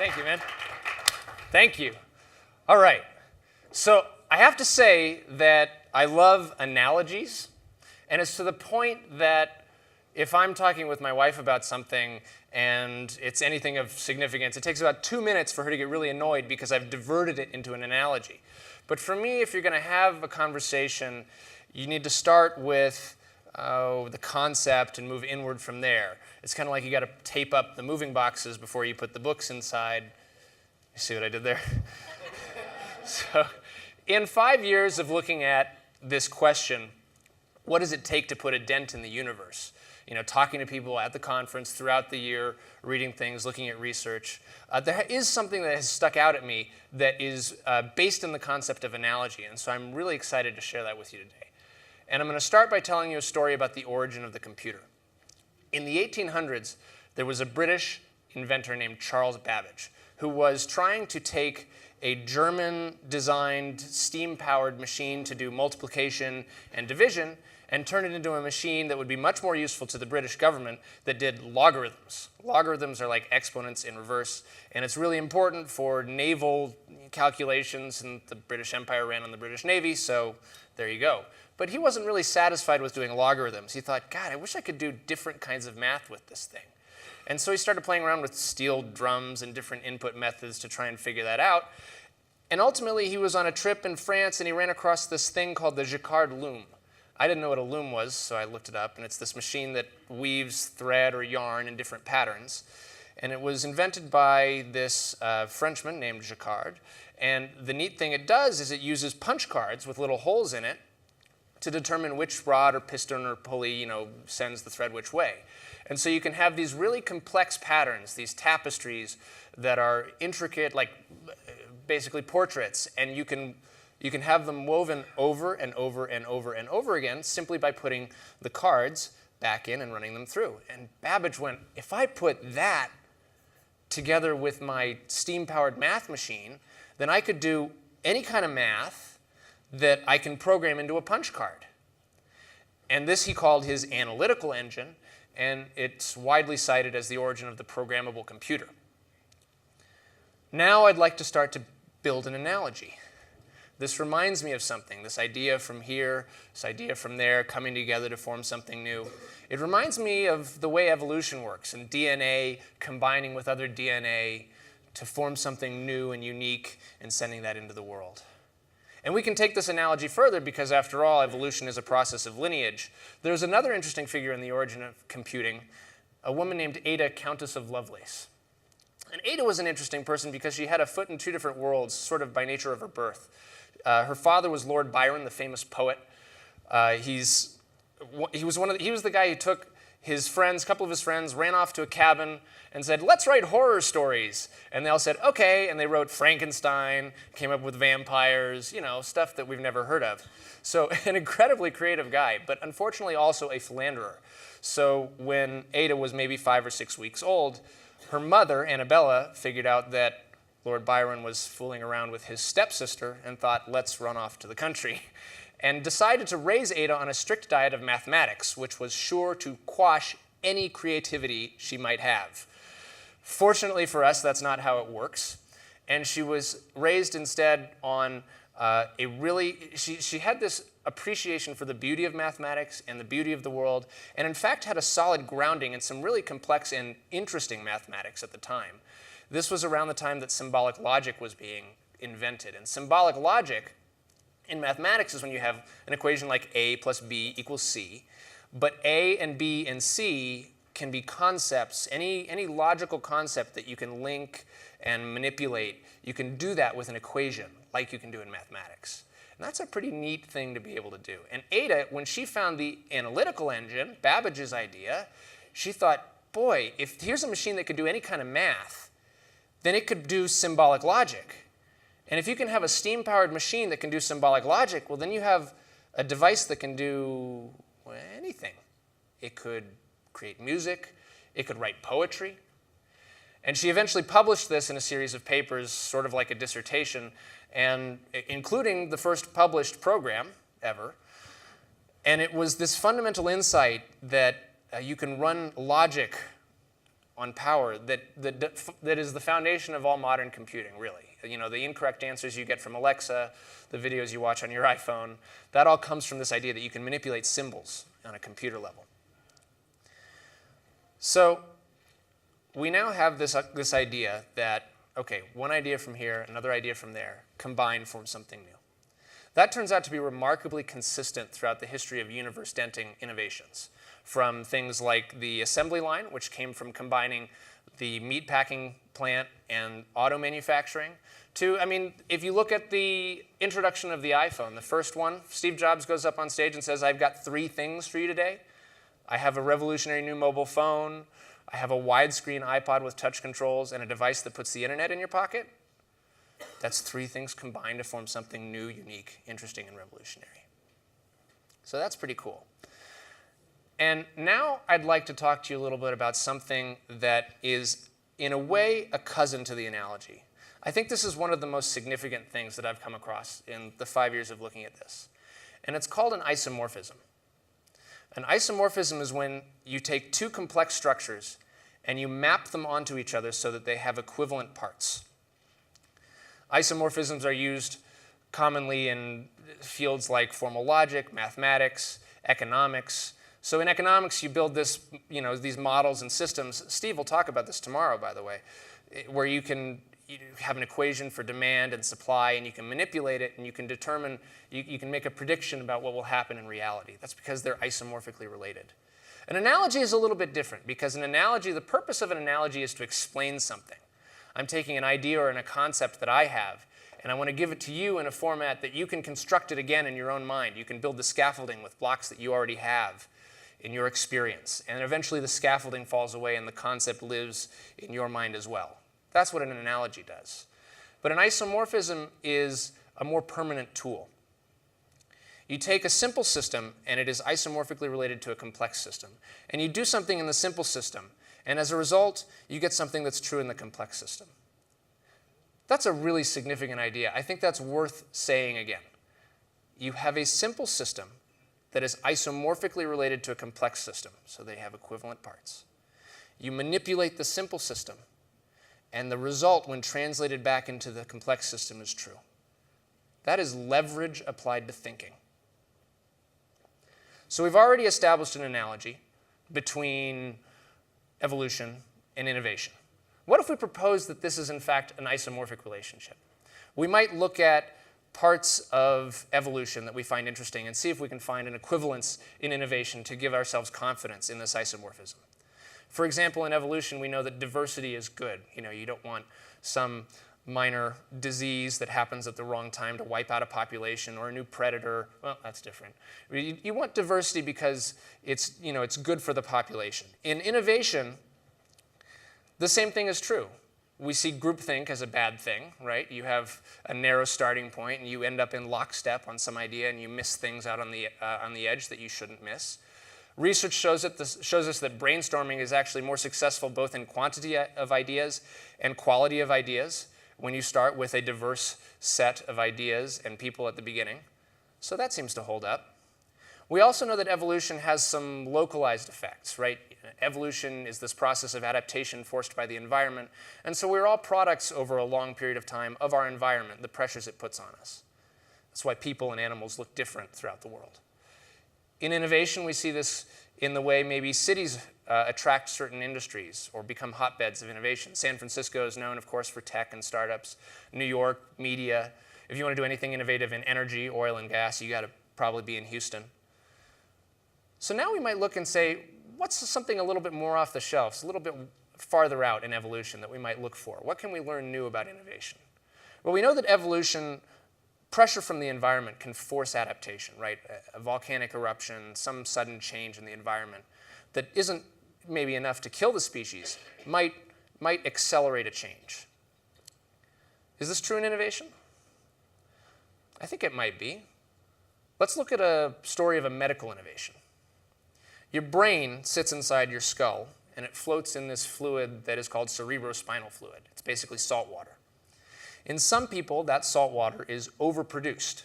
Thank you, man. Thank you. All right. So I have to say that I love analogies, and it's to the point that if I'm talking with my wife about something and it's anything of significance, it takes about 2 minutes for her to get really annoyed because I've diverted it into an analogy. But for me, if you're going to have a conversation, you need to start with the concept and move inward from there. It's kind of like you got to tape up the moving boxes before you put the books inside. You see what I did there? So, in 5 years of looking at this question, what does it take to put a dent in the universe? You know, talking to people at the conference throughout the year, reading things, looking at research, there is something that has stuck out at me that is based in the concept of analogy, and so I'm really excited to share that with you today. And I'm going to start by telling you a story about the origin of the computer. In the 1800s, there was a British inventor named Charles Babbage who was trying to take a German-designed, steam-powered machine to do multiplication and division and turn it into a machine that would be much more useful to the British government that did logarithms. Logarithms are like exponents in reverse, and it's really important for naval calculations, and the British Empire ran on the British Navy, so there you go. But he wasn't really satisfied with doing logarithms. He thought, God, I wish I could do different kinds of math with this thing. And so he started playing around with steel drums and different input methods to try and figure that out. And ultimately, he was on a trip in France, and he ran across this thing called the Jacquard loom. I didn't know what a loom was, so I looked it up, and it's this machine that weaves thread or yarn in different patterns. And it was invented by this Frenchman named Jacquard. And the neat thing it does is it uses punch cards with little holes in it to determine which rod or piston or pulley, sends the thread which way. And so you can have these really complex patterns, these tapestries that are intricate, like basically portraits, and you can have them woven over and over and over and over again simply by putting the cards back in and running them through. And Babbage went, if I put that together with my steam-powered math machine, then I could do any kind of math that I can program into a punch card. And this he called his analytical engine, and it's widely cited as the origin of the programmable computer. Now I'd like to start to build an analogy. This reminds me of something, this idea from here, this idea from there, coming together to form something new. It reminds me of the way evolution works, and DNA combining with other DNA to form something new and unique and sending that into the world. And we can take this analogy further because, after all, evolution is a process of lineage. There's another interesting figure in the origin of computing, a woman named Ada, Countess of Lovelace. And Ada was an interesting person because she had a foot in two different worlds, sort of by nature of her birth. Her father was Lord Byron, the famous poet. He was the guy who took his friends, a couple of his friends, ran off to a cabin and said, let's write horror stories. And they all said, okay, and they wrote Frankenstein, came up with vampires, stuff that we've never heard of. So an incredibly creative guy, but unfortunately also a philanderer. So when Ada was maybe 5 or 6 weeks old, her mother, Annabella, figured out that Lord Byron was fooling around with his stepsister and thought, let's run off to the country, and decided to raise Ada on a strict diet of mathematics, which was sure to quash any creativity she might have. Fortunately for us, that's not how it works. And she was raised instead on she had this appreciation for the beauty of mathematics and the beauty of the world, and in fact had a solid grounding in some really complex and interesting mathematics at the time. This was around the time that symbolic logic was being invented. And symbolic logic in mathematics is when you have an equation like A plus B equals C, but A and B and C can be concepts, any logical concept that you can link and manipulate, you can do that with an equation like you can do in mathematics. And that's a pretty neat thing to be able to do. And Ada, when she found the analytical engine, Babbage's idea, she thought, boy, if here's a machine that could do any kind of math, then it could do symbolic logic. And if you can have a steam-powered machine that can do symbolic logic, well, then you have a device that can do anything. It could create music. It could write poetry. And she eventually published this in a series of papers, sort of like a dissertation, and including the first published program ever. And it was this fundamental insight that you can run logic on power that is the foundation of all modern computing, really. You know, the incorrect answers you get from Alexa, the videos you watch on your iPhone, that all comes from this idea that you can manipulate symbols on a computer level. So we now have this idea that, okay, one idea from here, another idea from there, combined form something new. That turns out to be remarkably consistent throughout the history of universe-denting innovations, from things like the assembly line, which came from combining the meatpacking plant and auto manufacturing, to, I mean, if you look at the introduction of the iPhone, the first one, Steve Jobs goes up on stage and says, I've got 3 things for you today. I have a revolutionary new mobile phone, I have a widescreen iPod with touch controls, and a device that puts the internet in your pocket. That's 3 things combined to form something new, unique, interesting, and revolutionary. So that's pretty cool. And now I'd like to talk to you a little bit about something that is, in a way, a cousin to the analogy. I think this is one of the most significant things that I've come across in the 5 years of looking at this. And it's called an isomorphism. An isomorphism is when you take 2 complex structures and you map them onto each other so that they have equivalent parts. Isomorphisms are used commonly in fields like formal logic, mathematics, economics. So in economics, you build this, you know, these models and systems. Steve will talk about this tomorrow, by the way, where you have an equation for demand and supply, and you can manipulate it, and you can determine, you can make a prediction about what will happen in reality. That's because they're isomorphically related. An analogy is a little bit different, because an analogy, the purpose of an analogy is to explain something. I'm taking an idea or a concept that I have, and I want to give it to you in a format that you can construct it again in your own mind. You can build the scaffolding with blocks that you already have in your experience. And eventually the scaffolding falls away and the concept lives in your mind as well. That's what an analogy does. But an isomorphism is a more permanent tool. You take a simple system, and it is isomorphically related to a complex system. And you do something in the simple system, and as a result, you get something that's true in the complex system. That's a really significant idea. I think that's worth saying again. You have a simple system that is isomorphically related to a complex system, so they have equivalent parts. You manipulate the simple system, and the result, when translated back into the complex system, is true. That is leverage applied to thinking. So we've already established an analogy between evolution and innovation. What if we propose that this is, in fact, an isomorphic relationship? We might look at parts of evolution that we find interesting and see if we can find an equivalence in innovation to give ourselves confidence in this isomorphism. For example, in evolution, we know that diversity is good. You know, you don't want some minor disease that happens at the wrong time to wipe out a population, or a new predator. Well, that's different. You want diversity because it's, you know, it's good for the population. In innovation, the same thing is true. We see groupthink as a bad thing, right? You have a narrow starting point, and you end up in lockstep on some idea, and you miss things out on the edge that you shouldn't miss. Research shows us that brainstorming is actually more successful both in quantity of ideas and quality of ideas when you start with a diverse set of ideas and people at the beginning. So that seems to hold up. We also know that evolution has some localized effects, right? Evolution is this process of adaptation forced by the environment, and so we're all products over a long period of time of our environment, the pressures it puts on us. That's why people and animals look different throughout the world. In innovation, we see this in the way maybe cities attract certain industries or become hotbeds of innovation. San Francisco is known, of course, for tech and startups. New York, media. If you want to do anything innovative in energy, oil and gas, you got to probably be in Houston. So now we might look and say, what's something a little bit more off the shelves, a little bit farther out in evolution that we might look for? What can we learn new about innovation? Well, we know that evolution, pressure from the environment can force adaptation, right? A volcanic eruption, some sudden change in the environment that isn't maybe enough to kill the species might accelerate a change. Is this true in innovation? I think it might be. Let's look at a story of a medical innovation. Your brain sits inside your skull, and it floats in this fluid that is called cerebrospinal fluid. It's basically salt water. In some people, that salt water is overproduced.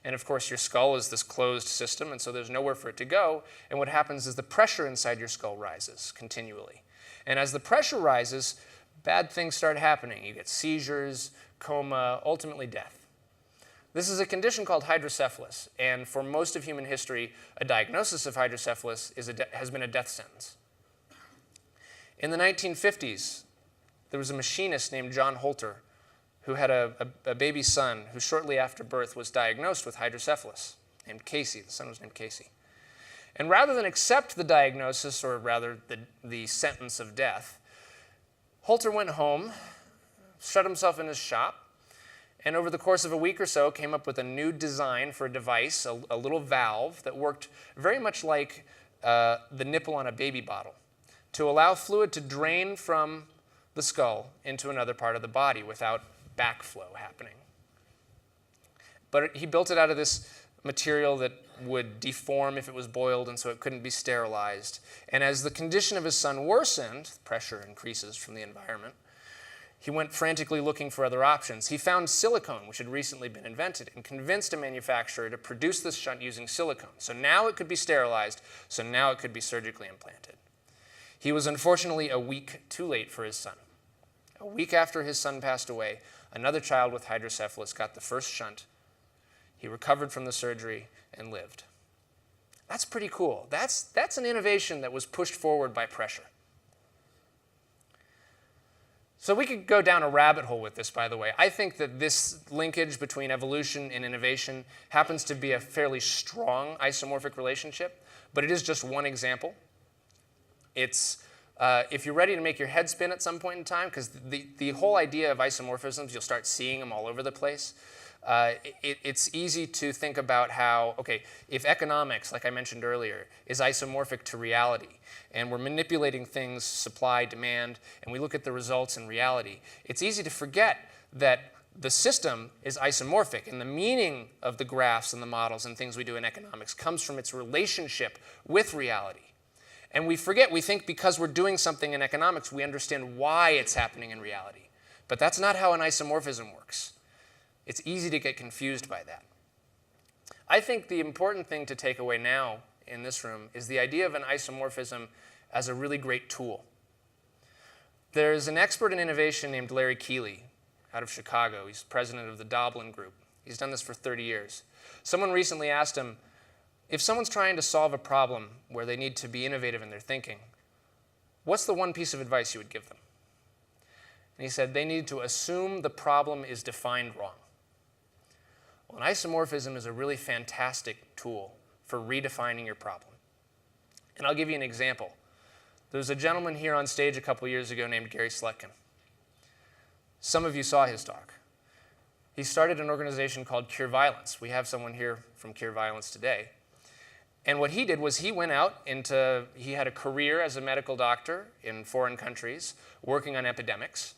And of course, your skull is this closed system, and so there's nowhere for it to go. And what happens is the pressure inside your skull rises continually. And as the pressure rises, bad things start happening. You get seizures, coma, ultimately death. This is a condition called hydrocephalus, and for most of human history, a diagnosis of hydrocephalus has been a death sentence. In the 1950s, there was a machinist named John Holter who had a baby son who shortly after birth was diagnosed with hydrocephalus, named Casey. The son was named Casey. And rather than accept the diagnosis, or rather the sentence of death, Holter went home, shut himself in his shop, and over the course of a week or so came up with a new design for a device, a little valve that worked very much like the nipple on a baby bottle, to allow fluid to drain from the skull into another part of the body without backflow happening. But he built it out of this material that would deform if it was boiled, and so it couldn't be sterilized. And as the condition of his son worsened, pressure increases from the environment, he went frantically looking for other options. He found silicone, which had recently been invented, and convinced a manufacturer to produce this shunt using silicone. So now it could be sterilized, so now it could be surgically implanted. He was unfortunately a week too late for his son. A week after his son passed away, another child with hydrocephalus got the first shunt. He recovered from the surgery and lived. That's pretty cool. That's an innovation that was pushed forward by pressure. So we could go down a rabbit hole with this, by the way. I think that this linkage between evolution and innovation happens to be a fairly strong isomorphic relationship, but it is just one example. It's, if you're ready to make your head spin at some point in time, because the whole idea of isomorphisms, you'll start seeing them all over the place. It's easy to think about how, okay, if economics, like I mentioned earlier, is isomorphic to reality, and we're manipulating things, supply, demand, and we look at the results in reality, it's easy to forget that the system is isomorphic, and the meaning of the graphs and the models and things we do in economics comes from its relationship with reality. And we forget, we think because we're doing something in economics, we understand why it's happening in reality. But that's not how an isomorphism works. It's easy to get confused by that. I think the important thing to take away now in this room is the idea of an isomorphism as a really great tool. There's an expert in innovation named Larry Keeley out of Chicago. He's president of the Doblin Group. He's done this for 30 years. Someone recently asked him, if someone's trying to solve a problem where they need to be innovative in their thinking, what's the one piece of advice you would give them? And he said they need to assume the problem is defined wrong. Well, an isomorphism is a really fantastic tool for redefining your problem. And I'll give you an example. There was a gentleman here on stage a couple years ago named Gary Slutkin. Some of you saw his talk. He started an organization called Cure Violence. We have someone here from Cure Violence today. And what he did was he went out he had a career as a medical doctor in foreign countries, working on epidemics.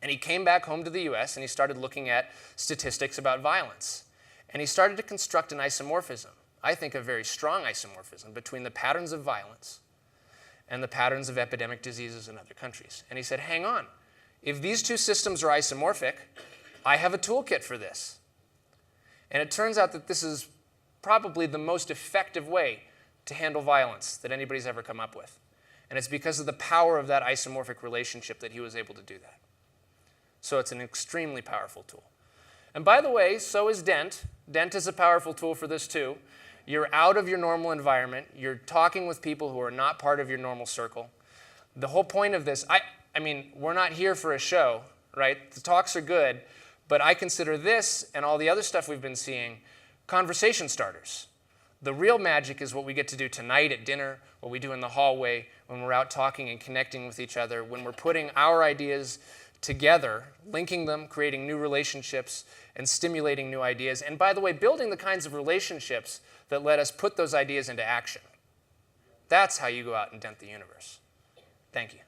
And he came back home to the US and he started looking at statistics about violence. And he started to construct an isomorphism, I think a very strong isomorphism, between the patterns of violence and the patterns of epidemic diseases in other countries. And he said, hang on, if these two systems are isomorphic, I have a toolkit for this. And it turns out that this is probably the most effective way to handle violence that anybody's ever come up with. And it's because of the power of that isomorphic relationship that he was able to do that. So it's an extremely powerful tool. And by the way, so is Dent. Dent is a powerful tool for this too. You're out of your normal environment. You're talking with people who are not part of your normal circle. The whole point of this, I mean, we're not here for a show, right? The talks are good, but I consider this and all the other stuff we've been seeing conversation starters. The real magic is what we get to do tonight at dinner, what we do in the hallway, when we're out talking and connecting with each other, when we're putting our ideas together, linking them, creating new relationships, and stimulating new ideas. And by the way, building the kinds of relationships that let us put those ideas into action. That's how you go out and dent the universe. Thank you.